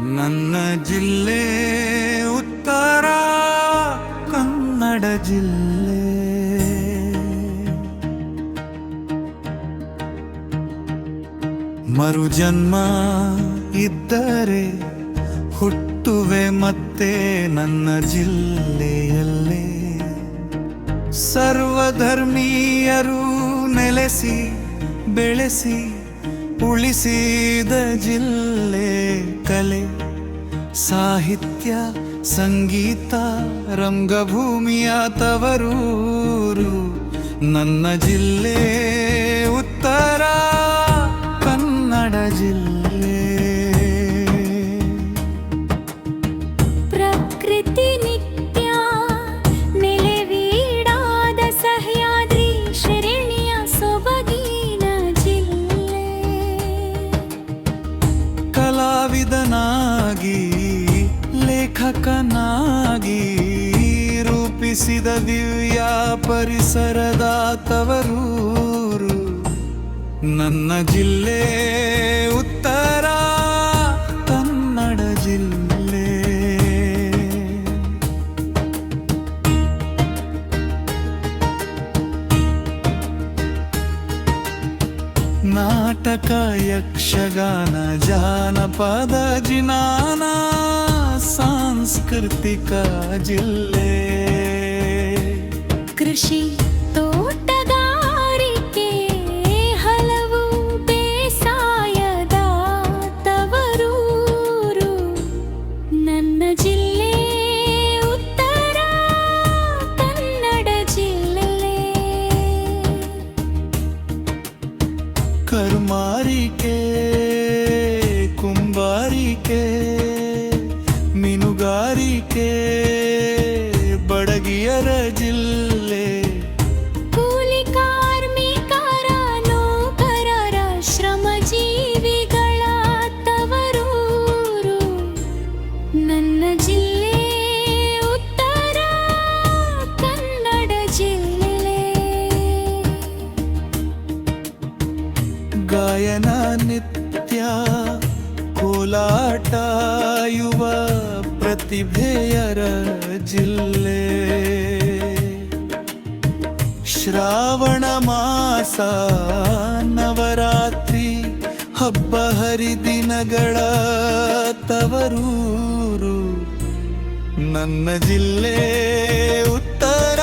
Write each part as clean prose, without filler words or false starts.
ನನ್ನ ಜಿಲ್ಲೆ ಉತ್ತರ ಕನ್ನಡ ಜಿಲ್ಲೆ. ಮರುಜನ್ಮ ಇದ್ದರೆ ಹುಟ್ಟುವೆ ಮತ್ತೆ ನನ್ನ ಜಿಲ್ಲೆಯಲ್ಲೇ. ಸರ್ವಧರ್ಮೀಯರು ನೆಲೆಸಿ ಬೆಳೆಸಿ ಉಳಿಸಿದ ಜಿಲ್ಲೆ. ಕಲೆ ಸಾಹಿತ್ಯ ಸಂಗೀತ ರಂಗಭೂಮಿಯ ತವರೂರು ನನ್ನ ಜಿಲ್ಲೆ ಉತ್ತರ ಕನ್ನಡ ಜಿಲ್ಲೆ. ಪ್ರಕೃತಿ ನಿತ್ಯ ನೆಲೆವೀಡಾದ ಸಹ್ಯಾದ್ರಿ ಶ್ರೇಣಿಯ ಸೊಬಗಿನ ಜಿಲ್ಲೆ. ಕಲಾವಿದನಾಗಿ ಲೇಖಕನಾಗಿ ರೂಪಿಸಿದ ದಿವ್ಯ ಪರಿಸರದ ತವರೂರು ನನ್ನ ಜಿಲ್ಲೆ ಉತ್ತರ ಕನ್ನಡ ಜಿಲ್ಲೆ. ನಾಟಕ ಯಕ್ಷಗಾನ ಜಾನಪದ ಜಿನಾನ ಸಾಂಸ್ಕೃತಿಕ ಜಿಲ್ಲೆ. ಕೃಷಿ ತೋಟಗಾರಿಕೆ ಹಲವು ಬೇಸಾಯದ ತವರೂರು ನನ್ನ ಜಿಲ್ಲೆ ಉತ್ತರ ಕನ್ನಡ ಜಿಲ್ಲೆ. ಕರ್ಮಾರಿಕೆ ಕುಂಬಾರಿಕೆ ಮೀನುಗಾರಿಕೆ ಬಡಗಿಯರ ಜಿಲ್ಲೆ. ಕೂಲಿ ಕಾರ್ಮಿಕರ ನೌಕರರ ಶ್ರಮಜೀವಿಗಳ ತವರೂರು ನನ್ನ ಜಿಲ್ಲೆ ಉತ್ತರ ಕನ್ನಡ ಜಿಲ್ಲೆ. ಗಾಯನ ನಿತ್ಯ ಕೋಲಾಟ ಯುವ ಪ್ರತಿಭೆಯರ ಜಿಲ್ಲೆ. ಶ್ರಾವಣ ಮಾಸ ನವರಾತ್ರಿ ಹಬ್ಬ ಹರಿದಿನಗಳ ತವರೂರು ನನ್ನ ಜಿಲ್ಲೆ ಉತ್ತರ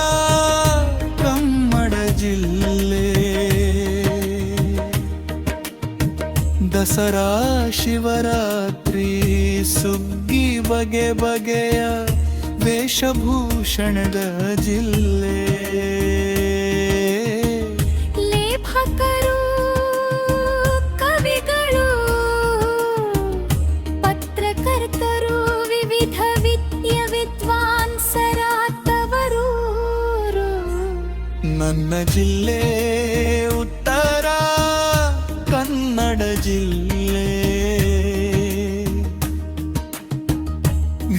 ಕನ್ನಡ ಜಿಲ್ಲೆ. ದಸರಾ ಶಿವರಾತ್ರಿ ಸುಗ್ಗಿ ಬಗೆ ಬಗೆಯ ವೇಷಭೂಷಣದ ಜಿಲ್ಲೆ. ಲೇಖಕರು ಕವಿಗಳು ಪತ್ರಕರ್ತರು ವಿವಿಧ ವಿದ್ಯ ವಿದ್ವಾಂಸರ ತವರೂರು ನನ್ನ ಜಿಲ್ಲೆ ಉತ್ತರ ಕನ್ನಡ ಜಿಲ್ಲೆ.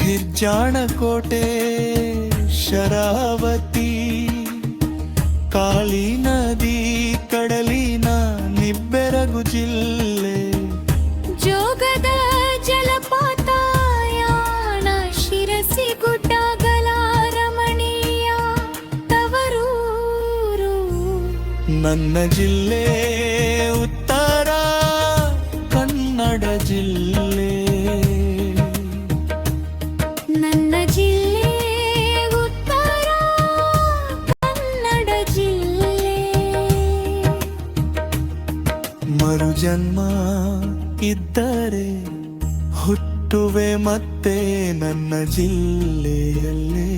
ಹಿರ್ಜಾಣಕೋಟೆ ಶರಾವತಿ ಕಾಳಿ ನದಿ ಕಡಲಿನ ನಿಬ್ಬೆರಗು ಜಿಲ್ಲೆ. ಜೋಗದ ಜಲಪಾತ ಯಾಣ ಶಿರಸಿ ಗುಡ್ಡಗಳ ರಮಣೀಯ ತವರೂರು ನನ್ನ ಜಿಲ್ಲೆ ಉತ್ತರ ಕನ್ನಡ ಜಿಲ್ಲೆ. ನನ್ನ ಜಿಲ್ಲೆ ಉತ್ತರ ಕನ್ನಡ ಜಿಲ್ಲೆ. ಮರುಜನ್ಮ ಇದ್ದರೆ ಹುಟ್ಟುವೆ ಮತ್ತೆ ನನ್ನ ಜಿಲ್ಲೆಯಲ್ಲೇ.